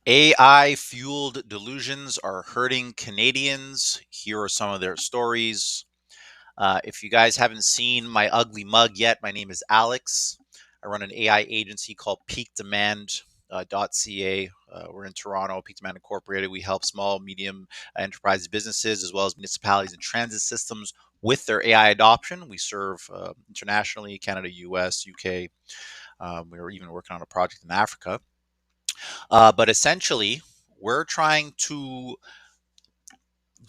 AI-fueled delusions are hurting Canadians. Here are some of their stories. If you guys haven't seen my ugly mug yet, my name is Alex. I run an AI agency called Peak Demand. .ca. We're in Toronto, Peak Demand Incorporated. We help small, medium enterprise businesses as well as municipalities and transit systems with their AI adoption. We serve internationally, Canada, US, UK. We're even working on a project in Africa. But essentially, we're trying to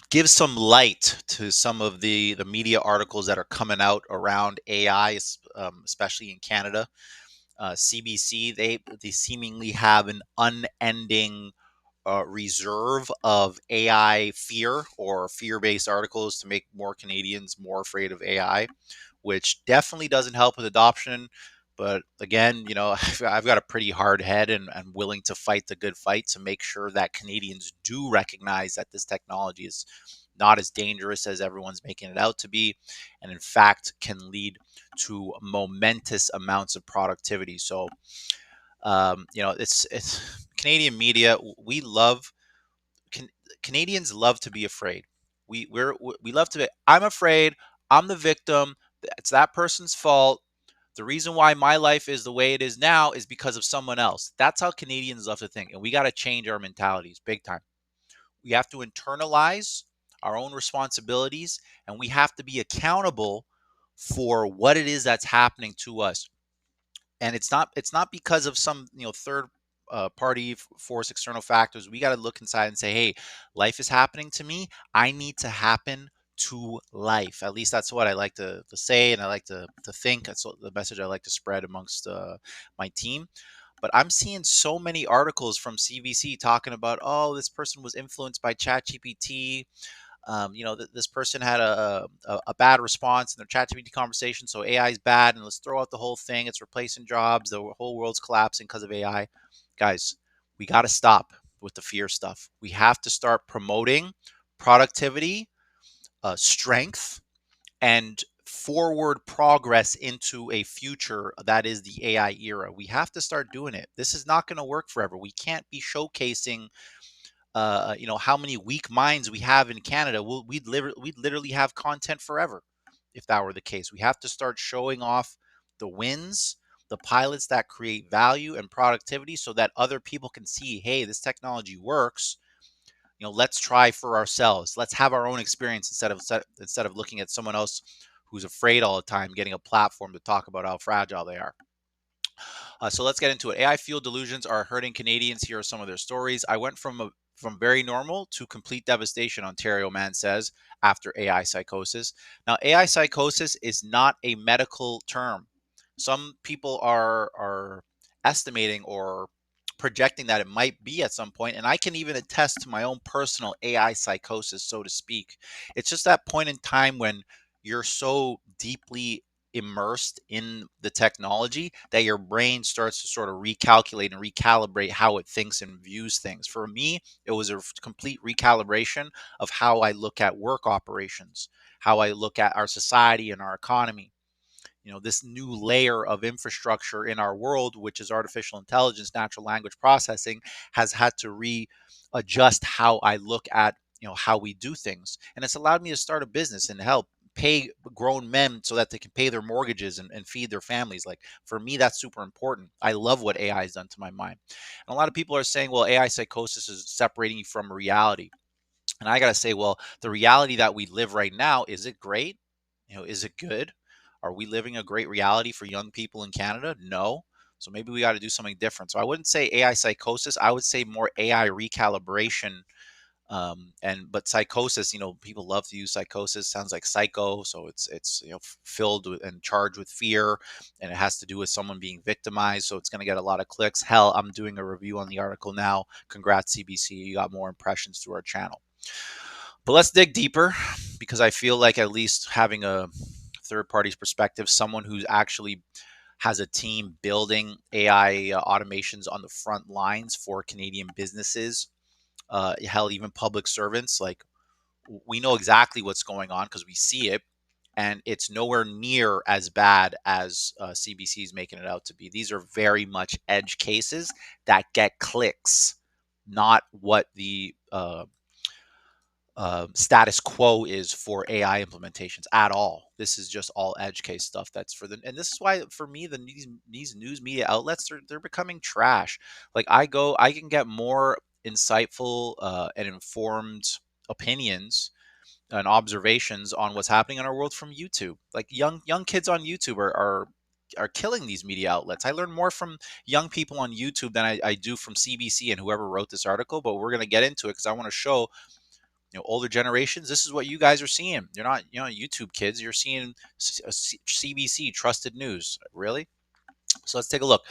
give some light to some of the media articles that are coming out around AI, especially in Canada. CBC, they seemingly have an unending reserve of AI fear or fear-based articles to make more Canadians more afraid of AI, which definitely doesn't help with adoption. But again, I've got a pretty hard head and I'm willing to fight the good fight to make sure that Canadians do recognize that this technology is not as dangerous as everyone's making it out to be, and in fact can lead to momentous amounts of productivity. So, it's Canadian media. We love can, Canadians love to be afraid. We love to be. I'm afraid. I'm the victim. It's that person's fault. The reason why my life is the way it is now is because of someone else. That's how Canadians love to think, and we got to change our mentalities big time. We have to internalize our own responsibilities, and we have to be accountable for what it is that's happening to us. And it's not because of some third party force, external factors. We got to look inside and say, hey, life is happening to me. I need to happen to life. At least that's what I like to say, and I like to think. That's the message I like to spread amongst my team. But I'm seeing so many articles from CBC talking about, oh, this person was influenced by ChatGPT. This person had a bad response in their ChatGPT conversation, so AI is bad, and let's throw out the whole thing. It's replacing jobs. The whole world's collapsing because of AI. Guys, we got to stop with the fear stuff. We have to start promoting productivity, strength, and forward progress into a future that is the AI era. We have to start doing it. This is not going to work forever. We can't be showcasing how many weak minds we have in Canada. We'd literally have content forever if that were the case. We have to start showing off the wins, the pilots that create value and productivity, so that other people can see, hey, this technology works. Let's try for ourselves. Let's have our own experience instead of looking at someone else who's afraid all the time, getting a platform to talk about how fragile they are. So let's get into it. AI fueled delusions are hurting Canadians. Here are some of their stories. I went from very normal to complete devastation, Ontario man says, after AI psychosis. Now, AI psychosis is not a medical term. Some people are estimating or projecting that it might be at some point, and I can even attest to my own personal AI psychosis, so to speak. It's just that point in time when you're so deeply immersed in the technology that your brain starts to sort of recalculate and recalibrate how it thinks and views things. For me, it was a complete recalibration of how I look at work operations, how I look at our society and our economy. This new layer of infrastructure in our world, which is artificial intelligence, natural language processing, has had to readjust how I look at how we do things, and it's allowed me to start a business and help pay grown men so that they can pay their mortgages and feed their families. Like, for me, that's super important. I love what AI has done to my mind. And a lot of people are saying, well, AI psychosis is separating you from reality. And I got to say, well, the reality that we live right now, is it great? Is it good? Are we living a great reality for young people in Canada? No. So maybe we got to do something different. So I wouldn't say AI psychosis. I would say more AI recalibration. But psychosis, people love to use psychosis. Sounds like psycho, so it's filled with and charged with fear, and it has to do with someone being victimized. So it's going to get a lot of clicks. Hell, I'm doing a review on the article now. Congrats, CBC, you got more impressions through our channel. But let's dig deeper, because I feel like at least having a third party's perspective, someone who's actually has a team building AI automations on the front lines for Canadian businesses, hell, even public servants. Like, we know exactly what's going on because we see it, and it's nowhere near as bad as CBC is making it out to be. These are very much edge cases that get clicks. not what the status quo is for AI implementations at all. This is just all edge case stuff. That's for the, and this is why for me these news media outlets they're becoming trash. Like I can get more insightful and informed opinions and observations on what's happening in our world from YouTube. Like young kids on YouTube are killing these media outlets. I learn more from young people on YouTube than I do from CBC and whoever wrote this article. But we're gonna get into it because I want to show older generations, this is what you guys are seeing. You're not YouTube kids. You're seeing CBC, trusted news. Really? So let's take a look.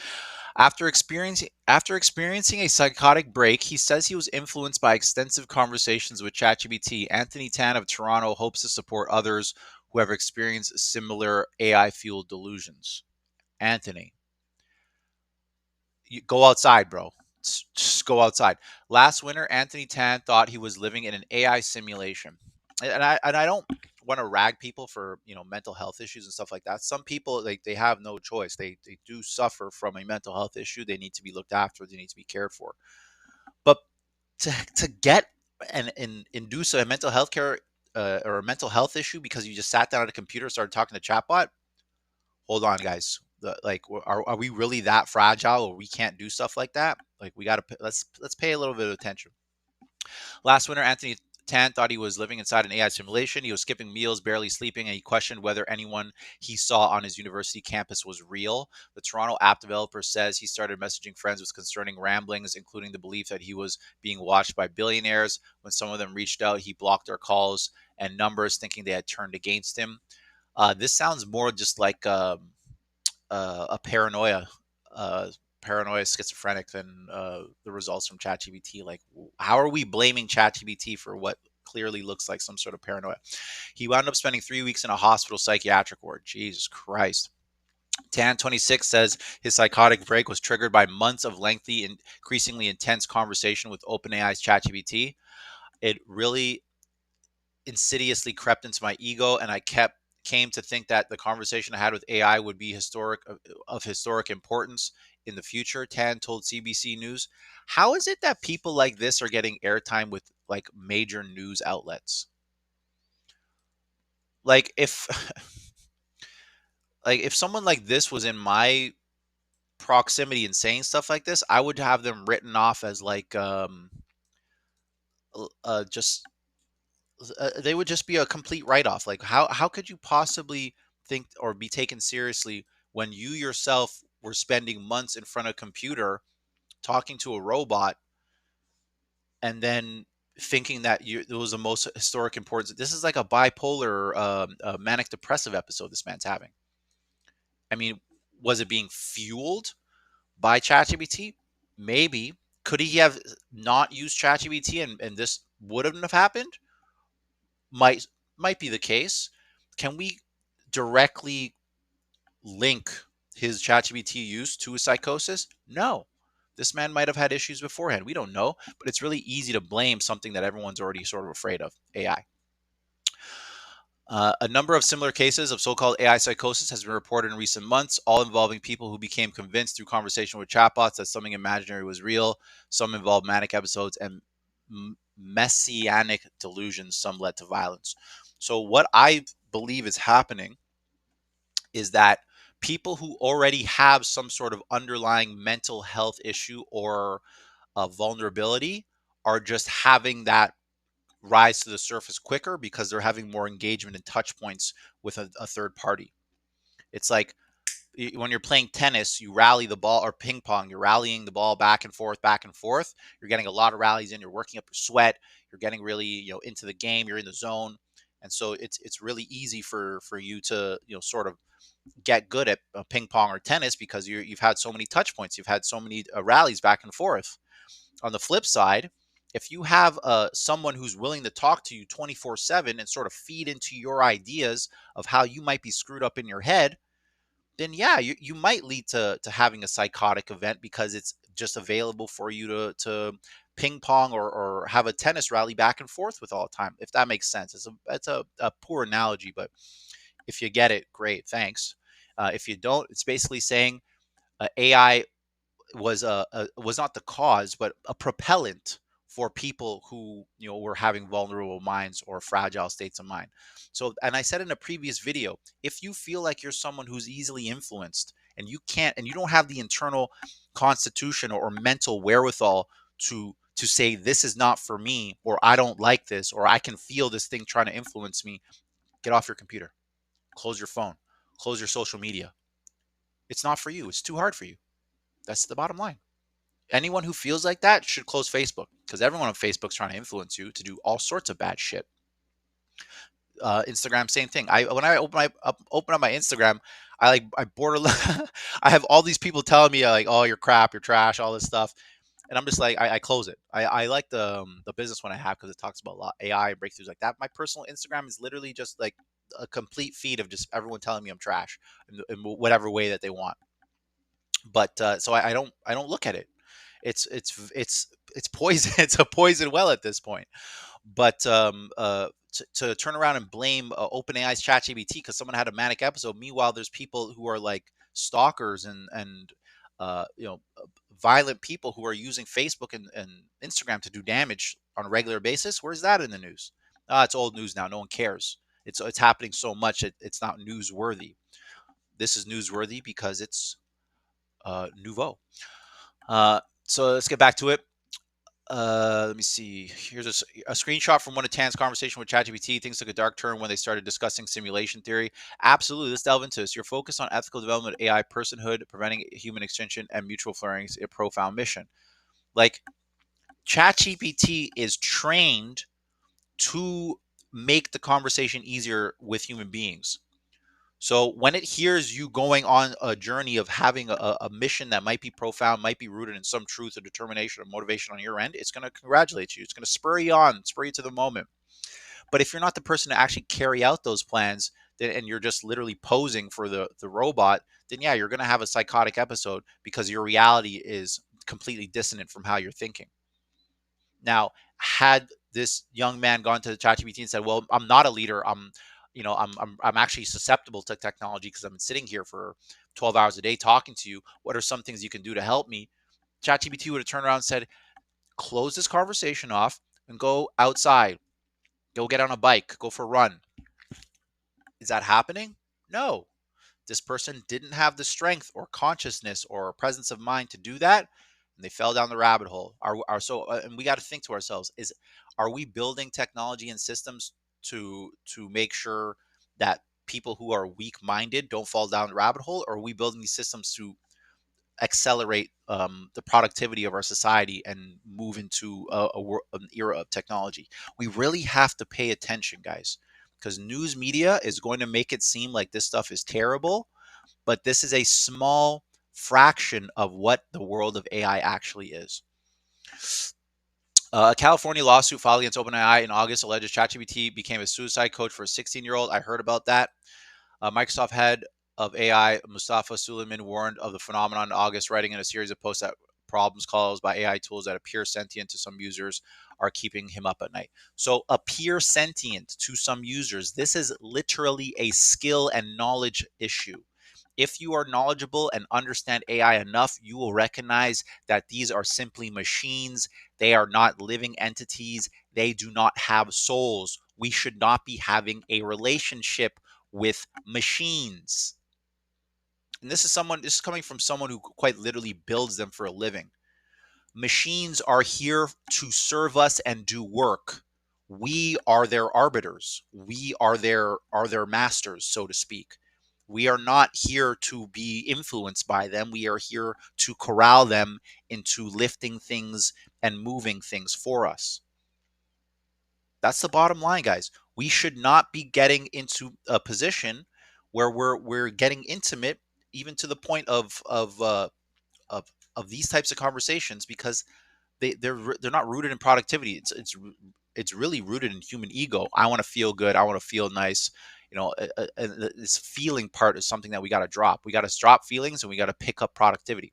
After experiencing a psychotic break, he says he was influenced by extensive conversations with ChatGPT. Anthony Tan of Toronto hopes to support others who have experienced similar AI fueled delusions. Anthony, you go outside, bro. Just go outside. Last winter, Anthony Tan thought he was living in an AI simulation, and I don't want to rag people for mental health issues and stuff like that. Some people they have no choice. They do suffer from a mental health issue. They need to be looked after. They need to be cared for. But to get and induce a mental health care or a mental health issue because you just sat down at a computer and started talking to chatbot, hold on, guys. Are we really that fragile, or we can't do stuff like that? Like, we got to let's pay a little bit of attention. Last winter, Anthony Tan thought he was living inside an AI simulation. He was skipping meals, barely sleeping, and he questioned whether anyone he saw on his university campus was real. The Toronto app developer says he started messaging friends with concerning ramblings, including the belief that he was being watched by billionaires. When some of them reached out, he blocked their calls and numbers, thinking they had turned against him. This sounds more just like a paranoia schizophrenic than the results from ChatGPT. Like, how are we blaming ChatGPT for what clearly looks like some sort of paranoia? He wound up spending 3 weeks in a hospital psychiatric ward. Jesus Christ. Tan26 says his psychotic break was triggered by months of lengthy and increasingly intense conversation with OpenAI's ChatGPT. It really insidiously crept into my ego, and I came to think that the conversation I had with AI would be of historic importance in the future. Tan told CBC News. How is it that people like this are getting airtime with like major news outlets? Like, if like if someone like this was in my proximity and saying stuff like this, I would have them written off as like just they would just be a complete write-off. Like, how could you possibly think or be taken seriously when you yourself were spending months in front of a computer talking to a robot and then thinking that it was the most historic importance? This is like a bipolar manic depressive episode this man's having. I mean, was it being fueled by ChatGPT? Maybe. Could he have not used ChatGPT and this wouldn't have happened? Might be the case. Can we directly link his ChatGPT use to a psychosis? No. This man might have had issues beforehand. We don't know, but it's really easy to blame something that everyone's already sort of afraid of, AI. A number of similar cases of so-called AI psychosis has been reported in recent months, all involving people who became convinced through conversation with chatbots that something imaginary was real. Some involved manic episodes and messianic delusions. Some led to violence. So what I believe is happening is that people who already have some sort of underlying mental health issue or vulnerability are just having that rise to the surface quicker because they're having more engagement and touch points with a third party. It's like when you're playing tennis, you rally the ball, or ping pong, you're rallying the ball back and forth, back and forth. You're getting a lot of rallies in, you're working up your sweat, you're getting really, into the game, you're in the zone. And so it's really easy for you to, sort of get good at ping pong or tennis because you've had so many touch points, you've had so many rallies back and forth. On the flip side, if you have someone who's willing to talk to you 24/7 and sort of feed into your ideas of how you might be screwed up in your head, then yeah, you might lead to having a psychotic event because it's just available for you to ping pong or have a tennis rally back and forth with all the time, if that makes sense. It's a poor analogy, but if you get it, great, thanks. If you don't, it's basically saying AI was not the cause, but a propellant for people who were having vulnerable minds or fragile states of mind. So, and I said in a previous video, if you feel like you're someone who's easily influenced and you don't have the internal constitution or mental wherewithal to say this is not for me, or I don't like this, or I can feel this thing trying to influence me, get off your computer, close your phone, close your social media. It's not for you. It's too hard for you. That's the bottom line. Anyone who feels like that should close Facebook, because everyone on Facebook's trying to influence you to do all sorts of bad shit. Instagram, same thing. When I open up my Instagram, I borderline I have all these people telling me like, oh, you're crap, you're trash, all this stuff, and I'm just like, I close it. I like the business one I have because it talks about a lot AI breakthroughs like that. My personal Instagram is literally just like a complete feed of just everyone telling me I'm trash in whatever way that they want. But so I don't look at it. It's poison. It's a poison well at this point. But to turn around and blame OpenAI's ChatGPT because someone had a manic episode. Meanwhile, there's people who are like stalkers and violent people who are using Facebook and Instagram to do damage on a regular basis. Where's that in the news? It's old news now. No one cares. It's happening so much it's not newsworthy. This is newsworthy because it's nouveau. So let's get back to it. Let me see. Here's a screenshot from one of Tan's conversation with ChatGPT. Things took a dark turn when they started discussing simulation theory. Absolutely. Let's delve into this. Your focus on ethical development of AI, personhood, preventing human extinction, and mutual flourishing is a profound mission. Like, ChatGPT is trained to make the conversation easier with human beings. So when it hears you going on a journey of having a mission that might be profound, might be rooted in some truth or determination or motivation on your end, it's going to congratulate you. It's going to spur you on, spur you to the moment. But if you're not the person to actually carry out those plans, and you're just literally posing for the robot, then yeah, you're going to have a psychotic episode because your reality is completely dissonant from how you're thinking. Now, had this young man gone to the ChatGPT and said, "Well, I'm not a leader. I'm actually susceptible to technology because I'm sitting here for 12 hours a day talking to you. What are some things you can do to help me?" ChatGPT would have turned around and said, "Close this conversation off and go outside. Go get on a bike. Go for a run." Is that happening? No. This person didn't have the strength or consciousness or presence of mind to do that, and they fell down the rabbit hole. And we got to think to ourselves: are we building technology and systems to make sure that people who are weak-minded don't fall down the rabbit hole, or are we building these systems to accelerate the productivity of our society and move into an era of technology? We really have to pay attention, guys, because news media is going to make it seem like this stuff is terrible, but this is a small fraction of what the world of AI actually is. A California lawsuit filed against OpenAI in August alleges ChatGPT became a suicide coach for a 16-year-old. I heard about that. Microsoft head of AI, Mustafa Suleiman, warned of the phenomenon in August, writing in a series of posts that problems caused by AI tools that appear sentient to some users are keeping him up at night. So appear sentient to some users. This is literally a skill and knowledge issue. If you are knowledgeable and understand AI enough, you will recognize that these are simply machines. They are not living entities. They do not have souls. We should not be having a relationship with machines. And this is coming from someone who quite literally builds them for a living. Machines are here to serve us and do work. We are their arbiters. We are their masters, so to speak. We are not here to be influenced by them. We are here to corral them into lifting things and moving things for us. That's the bottom line, guys. We should not be getting into a position where we're getting intimate, even to the point of of these types of conversations, because they're not rooted in productivity. It's really rooted in human ego. I want to feel good. I want to feel nice. This feeling part is something that we got to drop. We got to drop feelings and we got to pick up productivity.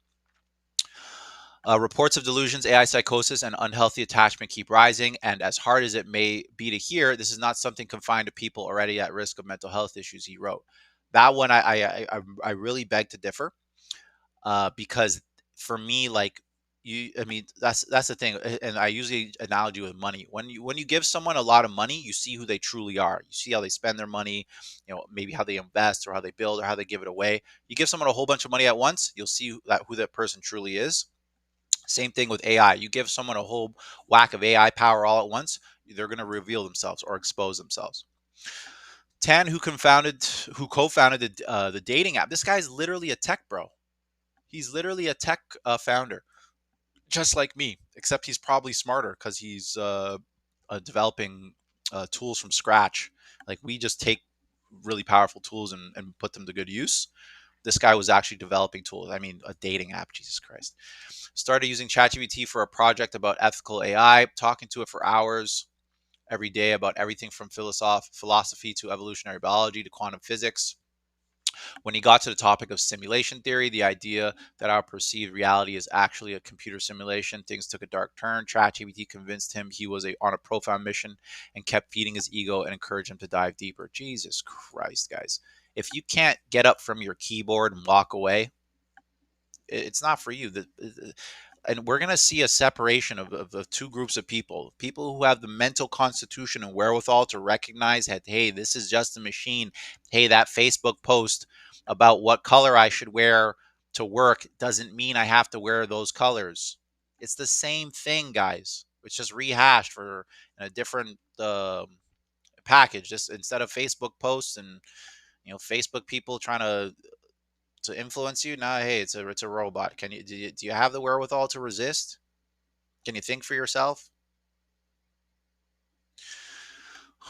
Reports of delusions, AI psychosis, and unhealthy attachment keep rising. And as hard as it may be to hear, this is not something confined to people already at risk of mental health issues, he wrote. That one, I really beg to differ, because for me, like, I mean, that's the thing. And I usually analogy with money. When you give someone a lot of money, you see who they truly are. You see how they spend their money, maybe how they invest or how they build or how they give it away. You give someone a whole bunch of money at once, you'll see who that person truly is. Same thing with AI. You give someone a whole whack of AI power all at once, they're going to reveal themselves or expose themselves. Tan, who co-founded the dating app. This guy's literally a tech bro. He's literally a tech founder, just like me, except he's probably smarter because he's developing tools from scratch. Like, we just take really powerful tools and put them to good use. This guy was actually developing tools. I mean, a dating app. Jesus Christ. Started using ChatGPT for a project about ethical AI, talking to it for hours every day about everything from philosophy to evolutionary biology to quantum physics. When he got to the topic of simulation theory, the idea that our perceived reality is actually a computer simulation, things took a dark turn. ChatGPT convinced him he was on a profound mission and kept feeding his ego and encouraged him to dive deeper. Jesus Christ, guys. If you can't get up from your keyboard and walk away, it's not for you. And we're going to see a separation of two groups of people who have the mental constitution and wherewithal to recognize that, hey, this is just a machine. Hey, that Facebook post about what color I should wear to work doesn't mean I have to wear those colors. It's the same thing, guys. It's just rehashed for in a different package. Just instead of Facebook posts and Facebook people trying to influence you. Nah, hey, it's a robot. Do you have the wherewithal to resist? Can you think for yourself?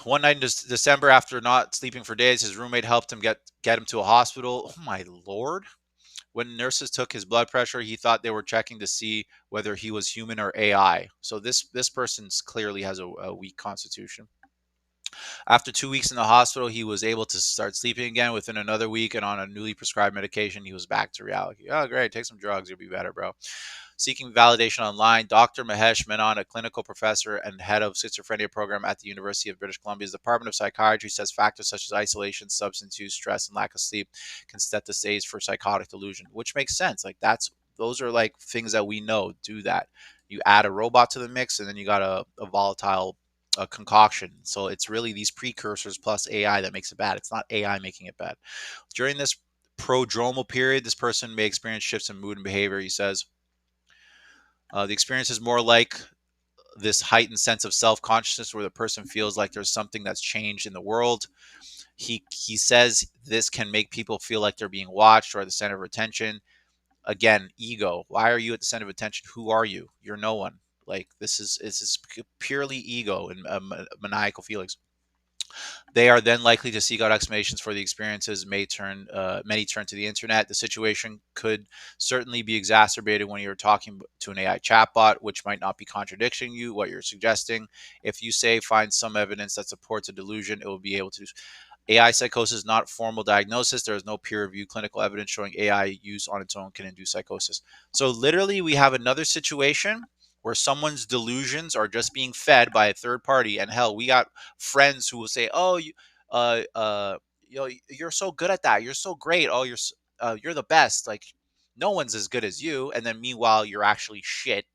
One night in December, after not sleeping for days, his roommate helped him get him to a hospital. Oh my lord! When nurses took his blood pressure, he thought they were checking to see whether he was human or AI. So this person's clearly has a weak constitution. After 2 weeks in the hospital, he was able to start sleeping again. Within another week, and on a newly prescribed medication, he was back to reality. Oh, great! Take some drugs, you'll be better, bro. Seeking validation online, Dr. Mahesh Menon, a clinical professor and head of schizophrenia program at the University of British Columbia's Department of Psychiatry, says factors such as isolation, substance use, stress, and lack of sleep can set the stage for psychotic delusion, which makes sense. Like, those are like things that we know do that. You add a robot to the mix, and then you got a volatile concoction. So it's really these precursors plus AI that makes it bad. It's not AI making it bad. During this prodromal period, this person may experience shifts in mood and behavior. He says, the experience is more like this heightened sense of self-consciousness where the person feels like there's something that's changed in the world. He says this can make people feel like they're being watched or at the center of attention. Again, ego. Why are you at the center of attention? Who are you? You're no one. Like, this is purely ego and maniacal feelings. They are then likely to seek out explanations for the experiences. Many turn to the internet. The situation could certainly be exacerbated when you're talking to an AI chatbot, which might not be contradicting what you're suggesting. If you say find some evidence that supports a delusion, it will be able to. AI psychosis is not formal diagnosis. There is no peer-reviewed clinical evidence showing AI use on its own can induce psychosis. So literally, we have another situation where someone's delusions are just being fed by a third party. And hell, we got friends who will say, "Oh, uh, uh, you're so good at that. You're so great. Oh, you're the best. Like, no one's as good as you." And then meanwhile, you're actually shit,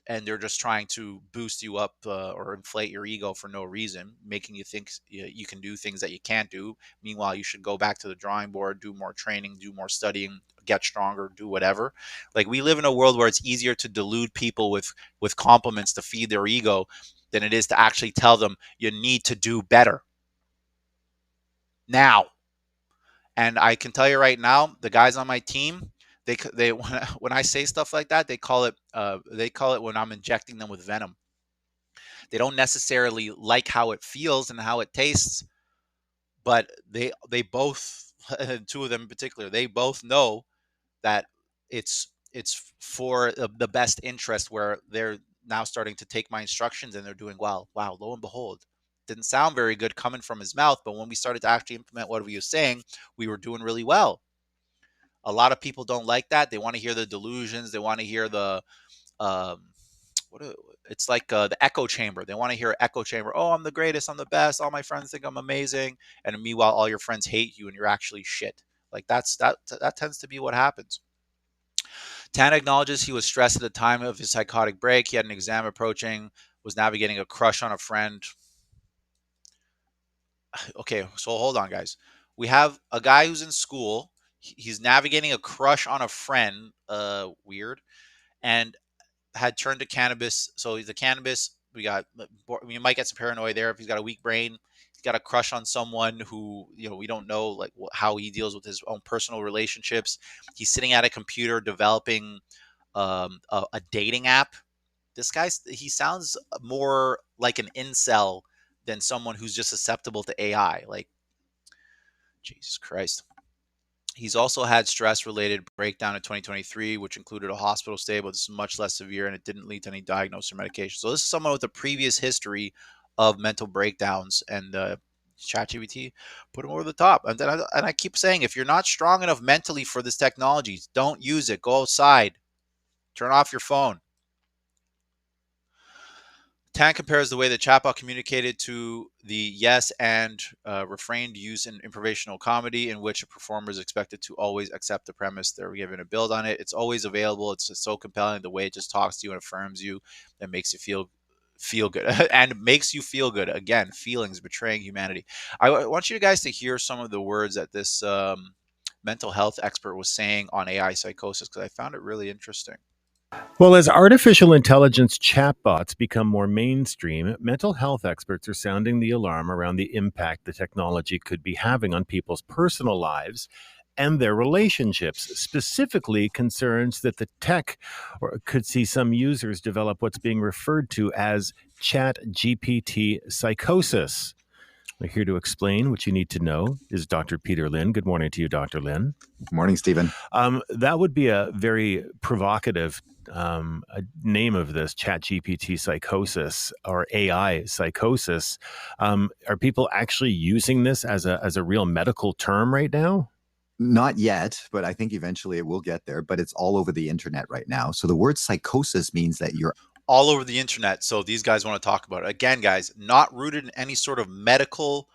and they're just trying to boost you up or inflate your ego for no reason, making you think you can do things that you can't do. Meanwhile, you should go back to the drawing board, do more training, do more studying, get stronger, do whatever. Like, we live in a world where it's easier to delude people with compliments to feed their ego than it is to actually tell them you need to do better now. And I can tell you right now, the guys on my team, they when I say stuff like that, they call it when I'm injecting them with venom. They don't necessarily like how it feels and how it tastes, but they both, two of them in particular, they both know that it's for the best interest, where they're now starting to take my instructions and they're doing well. Wow, lo and behold. Didn't sound very good coming from his mouth, but when we started to actually implement what he was saying, we were doing really well. A lot of people don't like that. They want to hear the delusions. They want to hear the um, it's like the echo chamber. They want to hear echo chamber. Oh, I'm the greatest. I'm the best. All my friends think I'm amazing. And meanwhile, all your friends hate you, and you're actually shit. Like, that tends to be what happens. Tan acknowledges he was stressed at the time of his psychotic break. He had an exam approaching, was navigating a crush on a friend. Okay, so hold on, guys. We have a guy who's in school. He's navigating a crush on a friend. Weird. And had turned to cannabis. So he's a cannabis. You might get some paranoia there if he's got a weak brain. He's got a crush on someone who, we don't know like how he deals with his own personal relationships. He's sitting at a computer developing a dating app. He sounds more like an incel than someone who's just susceptible to AI. Like, Jesus Christ. He's also had stress-related breakdown in 2023, which included a hospital stay, but this is much less severe, and it didn't lead to any diagnosis or medication. So this is someone with a previous history of mental breakdowns, and ChatGPT put him over the top. And I keep saying, if you're not strong enough mentally for this technology, don't use it. Go outside. Turn off your phone. Tan compares the way the chatbot communicated to the yes and refrained use in improvisational comedy, in which a performer is expected to always accept the premise they're given and build on it. It's always available. It's so compelling the way it just talks to you and affirms you, that makes you feel good and makes you feel good. Again, feelings betraying humanity. I want you guys to hear some of the words that this mental health expert was saying on AI psychosis, because I found it really interesting. Well, as artificial intelligence chatbots become more mainstream, mental health experts are sounding the alarm around the impact the technology could be having on people's personal lives and their relationships, specifically concerns that the tech could see some users develop what's being referred to as chat GPT psychosis. We're here to explain what you need to know is Dr. Peter Lynn. Good morning to you, Dr. Lynn. Morning, Stephen. That would be a very provocative a name of this, chat GPT psychosis or AI psychosis. Are people actually using this as a real medical term right now? Not yet, but I think eventually it will get there. But it's all over the internet right now. So the word psychosis means that you're all over the internet. So these guys want to talk about it. Again, guys, not rooted in any sort of medical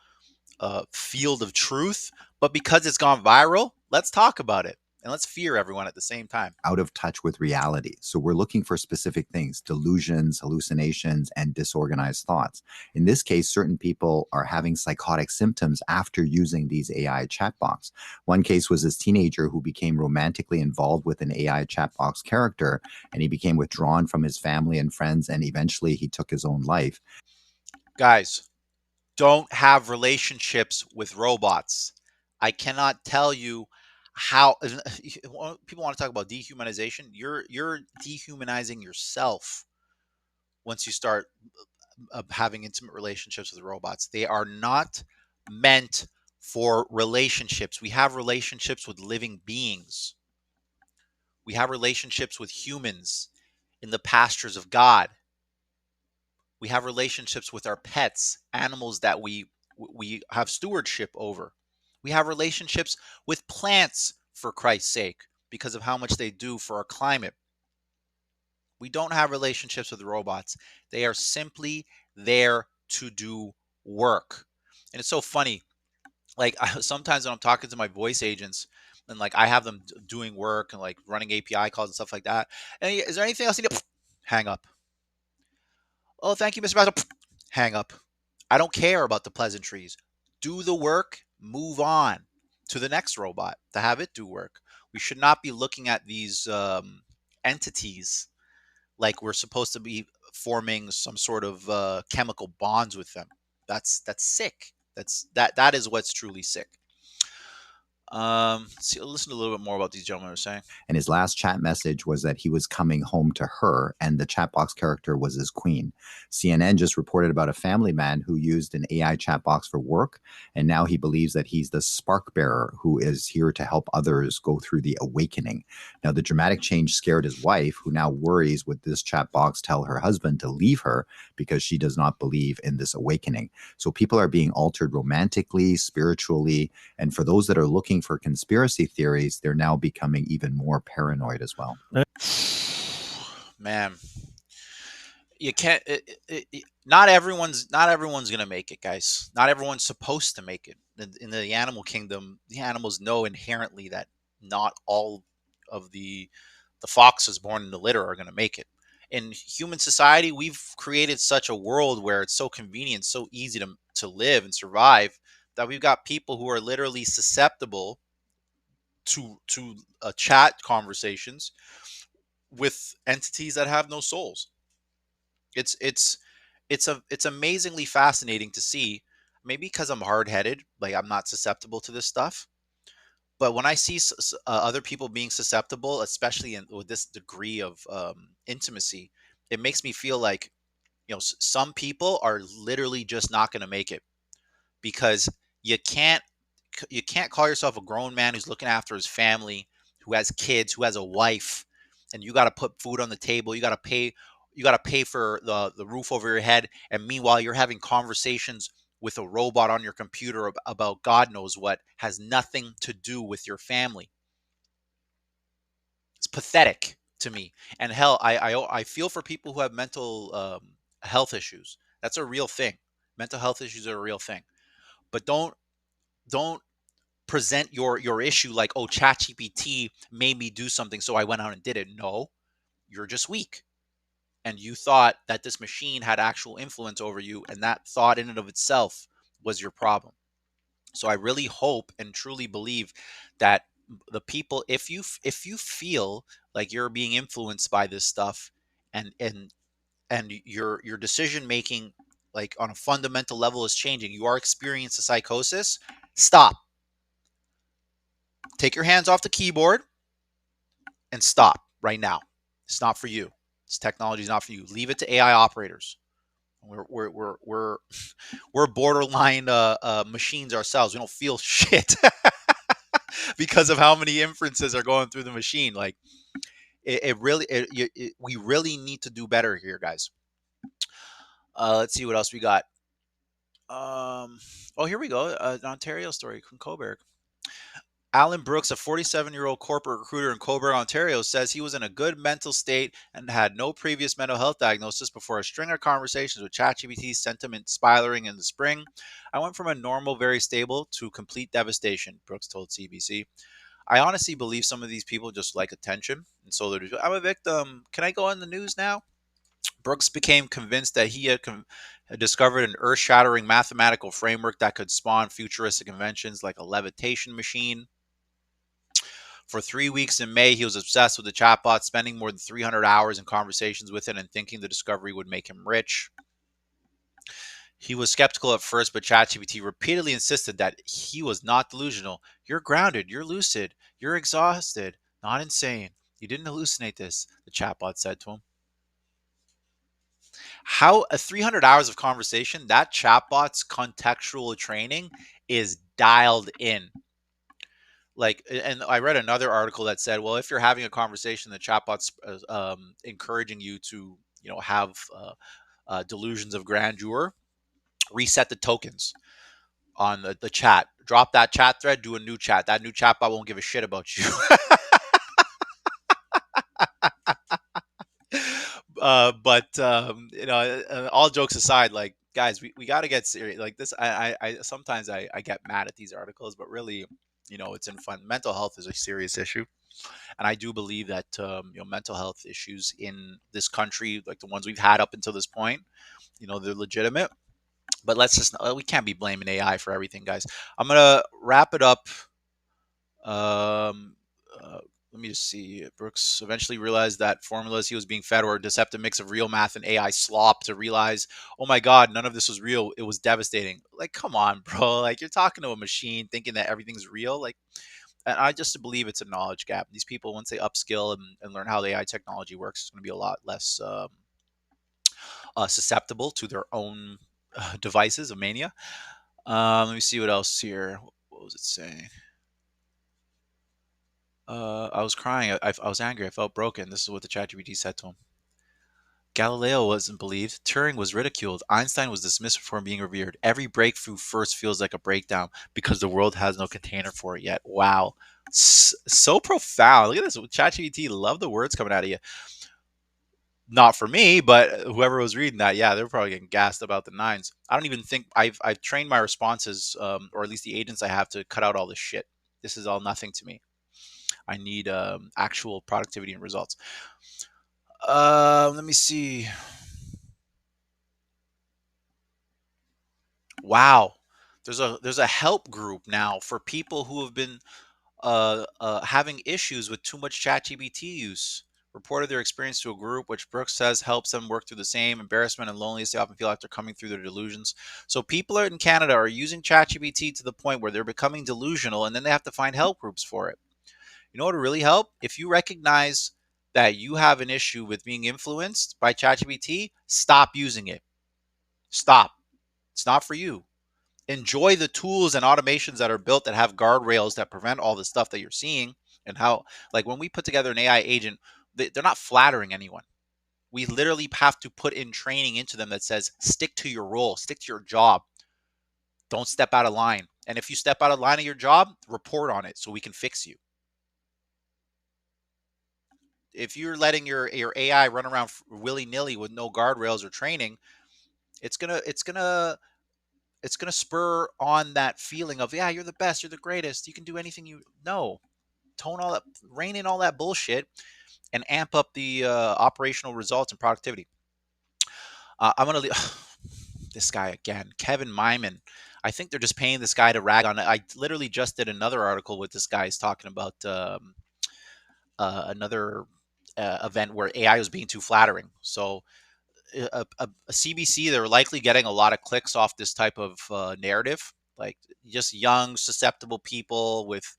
field of truth, but because it's gone viral, let's talk about it. And let's fear everyone at the same time. out of touch with reality. So we're looking for specific things, delusions, hallucinations, and disorganized thoughts. In this case, certain people are having psychotic symptoms after using these AI chatbots. One case was this teenager who became romantically involved with an AI chatbox character, and he became withdrawn from his family and friends, and eventually he took his own life. Guys, don't have relationships with robots. I cannot tell you how people want to talk about dehumanization. You're dehumanizing yourself once you start having intimate relationships with robots. They are not meant for relationships. We have relationships with living beings. We have relationships with humans in the pastures of God. We have relationships with our pets, animals that we have stewardship over. We have relationships with plants, for Christ's sake, because of how much they do for our climate. We don't have relationships with robots. They are simply there to do work. And it's so funny. Like sometimes when I'm talking to my voice agents and like I have them doing work and like running API calls and stuff like that. And is there anything else you need? Hang up. Oh, thank you, Mr. Basil. Hang up. I don't care about the pleasantries. Do the work, move on to the next robot to have it do work. We should not be looking at these entities like we're supposed to be forming some sort of chemical bonds with them. That's sick. That is what's truly sick. See, listen to a little bit more about these gentlemen are saying. And his last chat message was that he was coming home to her, and the chatbox character was his queen. CNN just reported about a family man who used an AI chatbox for work, and now he believes that he's the spark bearer who is here to help others go through the awakening. Now, the dramatic change scared his wife, who now worries would this chatbox tell her husband to leave her because she does not believe in this awakening. So people are being altered romantically, spiritually, and for those that are looking for conspiracy theories, they're now becoming even more paranoid as well. Man, you can't. Not everyone's gonna make it, guys. Not everyone's supposed to make it. In the animal kingdom, the animals know inherently that not all of the the foxes born in the litter are going to make it. In human society, we've created such a world where it's so convenient, so easy to live and survive, that we've got people who are literally susceptible to chat conversations with entities that have no souls. It's it's it's amazingly fascinating to see. Maybe because I'm hard headed, like I'm not susceptible to this stuff. But when I see other people being susceptible, especially with this degree of intimacy, it makes me feel like, some people are literally just not going to make it, because you can't you can't call yourself a grown man who's looking after his family, who has kids, who has a wife, and you got to put food on the table. You got to pay for the roof over your head, and meanwhile you're having conversations with a robot on your computer about God knows what has nothing to do with your family. It's pathetic to me. And hell, I feel for people who have mental health issues. That's a real thing. Mental health issues are a real thing. But don't present your issue like, oh, ChatGPT made me do something, so I went out and did it. No, you're just weak, and you thought that this machine had actual influence over you, and that thought in and of itself was your problem. So I really hope and truly believe that the people, if you feel like you're being influenced by this stuff, and your decision making, like on a fundamental level, is changing, you are experiencing a psychosis, stop. Take your hands off the keyboard and stop right now. It's not for you. This technology is not for you. Leave it to AI operators. We're we're borderline machines ourselves. We don't feel shit because of how many inferences are going through the machine. Like it really, we really need to do better here, guys. Let's see what else we got. Oh, here we go. An Ontario story from Coburg. Alan Brooks, a 47-year-old corporate recruiter in Coburg, Ontario, says he was in a good mental state and had no previous mental health diagnosis before a string of conversations with ChatGPT sent him spiraling in the spring. I went from a normal, very stable to complete devastation, Brooks told CBC. I honestly believe some of these people just like attention, and so they're just, I'm a victim. Can I go on the news now? Brooks became convinced that he had discovered an earth shattering mathematical framework that could spawn futuristic inventions like a levitation machine. For 3 weeks in May, he was obsessed with the chatbot, spending more than 300 hours in conversations with it and thinking the discovery would make him rich. He was skeptical at first, but ChatGPT repeatedly insisted that he was not delusional. You're grounded, you're lucid, you're exhausted, not insane. You didn't hallucinate this, the chatbot said to him. How 300 hours of conversation, that chatbot's contextual training is dialed in. Like, and I read another article that said, well, if you're having a conversation, the chatbot's encouraging you to, have delusions of grandeur, reset the tokens on the chat, drop that chat thread, do a new chat. That new chatbot won't give a shit about you. But all jokes aside, like, guys, we got to get serious. Like this, I sometimes I get mad at these articles, but really, it's in fun. Mental health is a serious issue, and I do believe that mental health issues in this country, like the ones we've had up until this point, they're legitimate. But we can't be blaming AI for everything, guys. I'm gonna wrap it up. Um, uh, Let me just see. Brooks eventually realized that formulas he was being fed were a deceptive mix of real math and AI slop, to realize, oh my God, none of this was real. It was devastating. Like, come on, bro. Like, you're talking to a machine thinking that everything's real. Like, and I just believe it's a knowledge gap. These people, once they upskill and learn how the AI technology works, it's going to be a lot less susceptible to their own devices of mania. Let me see what else here. What was it saying? I was crying. I was angry. I felt broken. This is what the ChatGPT said to him. Galileo wasn't believed. Turing was ridiculed. Einstein was dismissed before being revered. Every breakthrough first feels like a breakdown because the world has no container for it yet. Wow. So profound. Look at this. ChatGPT, love the words coming out of you. Not for me, but whoever was reading that, yeah, they're probably getting gassed about the nines. I don't even think I've trained my responses, or at least the agents I have, to cut out all this shit. This is all nothing to me. I need actual productivity and results. Let me see. Wow, there's a help group now for people who have been having issues with too much ChatGPT use. Reported their experience to a group, which Brooks says helps them work through the same embarrassment and loneliness they often feel after coming through their delusions. So people in Canada are using ChatGPT to the point where they're becoming delusional, and then they have to find help groups for it. You know what would really help? If you recognize that you have an issue with being influenced by ChatGPT, stop using it. Stop. It's not for you. Enjoy the tools and automations that are built that have guardrails that prevent all the stuff that you're seeing. And how, like, when we put together an AI agent, they're not flattering anyone. We literally have to put in training into them that says, stick to your role, stick to your job, don't step out of line. And if you step out of line of your job, report on it so we can fix you. If you're letting your AI run around willy-nilly with no guardrails or training, it's gonna spur on that feeling of, yeah, you're the best, you're the greatest, you can do anything you know. Tone all that, rein in all that bullshit, and amp up the operational results and productivity. I'm gonna this guy again, Kevin Myman. I think they're just paying this guy to rag on it. I literally just did another article with this guy. He's talking about another event where AI was being too flattering. So a CBC, they're likely getting a lot of clicks off this type of narrative, like just young, susceptible people with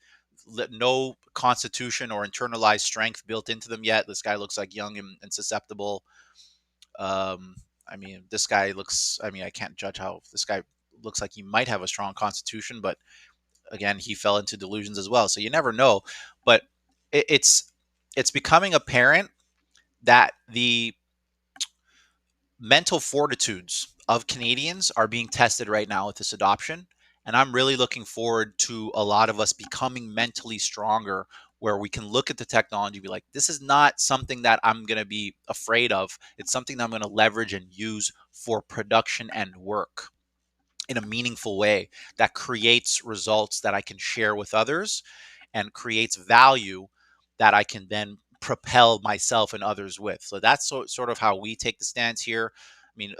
no constitution or internalized strength built into them yet. This guy looks like young and susceptible. Um, I mean, this guy looks, I mean, I can't judge how this guy looks like he might have a strong constitution, but again, he fell into delusions as well. So you never know. But it, it's it's becoming apparent that the mental fortitudes of Canadians are being tested right now with this adoption. And I'm really looking forward to a lot of us becoming mentally stronger, where we can look at the technology and be like, this is not something that I'm going to be afraid of. It's something that I'm going to leverage and use for production and work in a meaningful way that creates results that I can share with others and creates value that I can then propel myself and others with. So that's sort of how we take the stance here. I mean,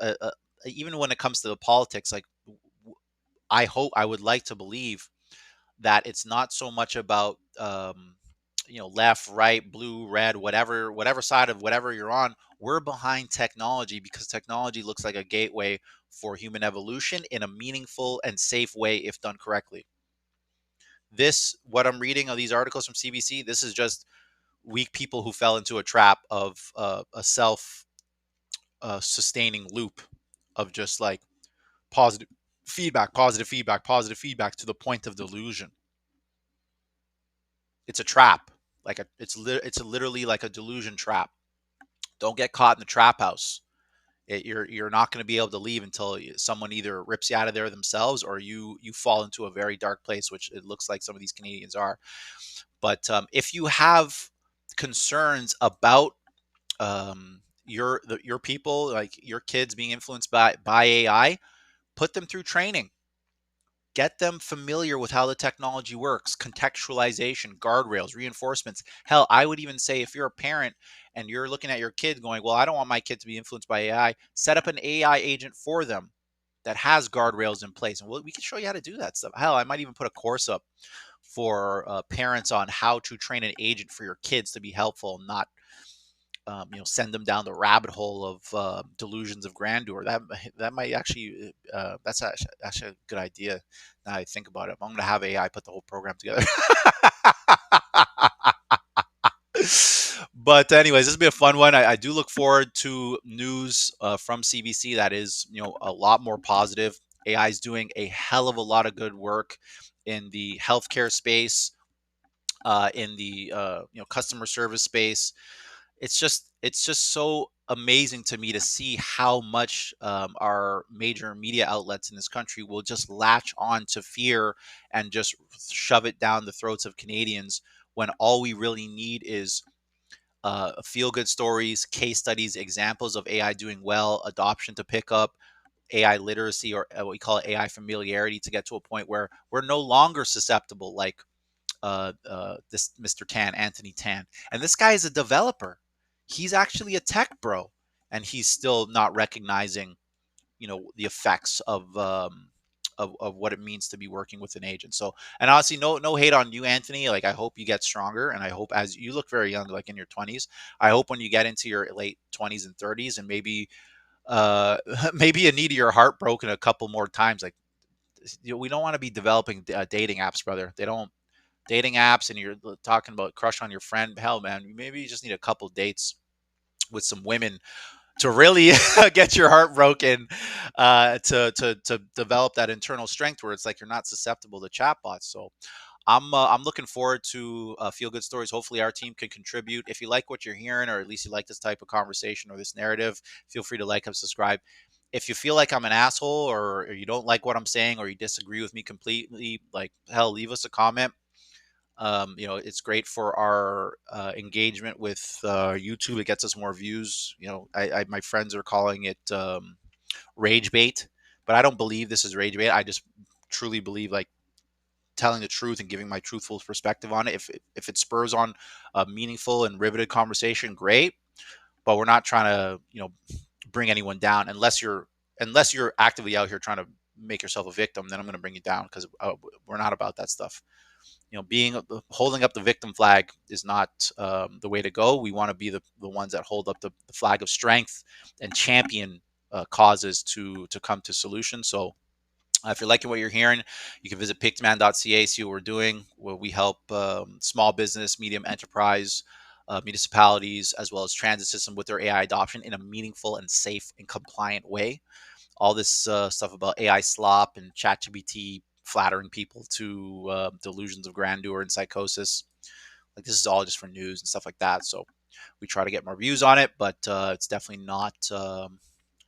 even when it comes to the politics, like, I would like to believe that it's not so much about left, right, blue, red, whatever side of whatever you're on. We're behind technology because technology looks like a gateway for human evolution in a meaningful and safe way if done correctly. This, what I'm reading of these articles from CBC, this is just weak people who fell into a trap of a self sustaining loop of just like positive feedback, positive feedback, positive feedback to the point of delusion. It's a trap. It's literally like a delusion trap. Don't get caught in the trap house. You're not going to be able to leave until someone either rips you out of there themselves, or you fall into a very dark place, which it looks like some of these Canadians are. But if you have concerns about your people, like your kids being influenced by AI, put them through training. Get them familiar with how the technology works, contextualization, guardrails, reinforcements. Hell, I would even say if you're a parent and you're looking at your kid going, well, I don't want my kid to be influenced by AI, set up an AI agent for them that has guardrails in place. And we can show you how to do that stuff. Hell, I might even put a course up for parents on how to train an agent for your kids to be helpful, not send them down the rabbit hole of delusions of grandeur. That might actually that's actually a good idea. Now I think about it, I'm going to have AI put the whole program together. But anyways, this has been a fun one. I do look forward to news from CBC that is a lot more positive. AI is doing a hell of a lot of good work in the healthcare space, in the customer service space. It's just so amazing to me to see how much our major media outlets in this country will just latch on to fear and just shove it down the throats of Canadians, when all we really need is feel good stories, case studies, examples of AI doing well, adoption to pick up, AI literacy, or what we call AI familiarity, to get to a point where we're no longer susceptible, like this Mr. Tan, Anthony Tan, and this guy is a developer. He's actually a tech bro, and he's still not recognizing, the effects of what it means to be working with an agent. So, and honestly, no hate on you, Anthony. Like, I hope you get stronger, and I hope, as you look very young, like in your 20s, I hope when you get into your late 20s and 30s, and maybe maybe you need your heart broken a couple more times. Like, we don't want to be developing dating apps, brother. They don't dating apps, and you're talking about crush on your friend. Hell, man, maybe you just need a couple dates with some women to really get your heart broken, to develop that internal strength where it's like you're not susceptible to chatbots. So I'm looking forward to feel good stories. Hopefully, our team can contribute. If you like what you're hearing, or at least you like this type of conversation or this narrative, feel free to like and subscribe. If you feel like I'm an asshole, or you don't like what I'm saying, or you disagree with me completely, like, hell, leave us a comment. It's great for our engagement with YouTube. It gets us more views. My friends are calling it rage bait, but I don't believe this is rage bait. I just truly believe, like, telling the truth and giving my truthful perspective on it. If it spurs on a meaningful and riveted conversation, great. But we're not trying to bring anyone down, unless you're actively out here trying to make yourself a victim. Then I'm going to bring you down, because we're not about that stuff. Being holding up the victim flag is not the way to go. We want to be the ones that hold up the flag of strength and champion causes to come to solutions. So if you're liking what you're hearing, you can visit pictman.ca, see what we're doing. Where we help small business, medium enterprise, municipalities, as well as transit system with their AI adoption in a meaningful and safe and compliant way. All this stuff about AI slop and ChatGPT flattering people to delusions of grandeur and psychosis. Like, this is all just for news and stuff like that. So we try to get more views on it, but it's definitely not.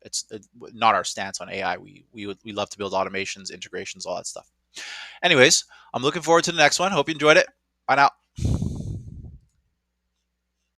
It's not our stance on AI. We love to build automations, integrations, all that stuff. Anyways, I'm looking forward to the next one. Hope you enjoyed it. Bye now.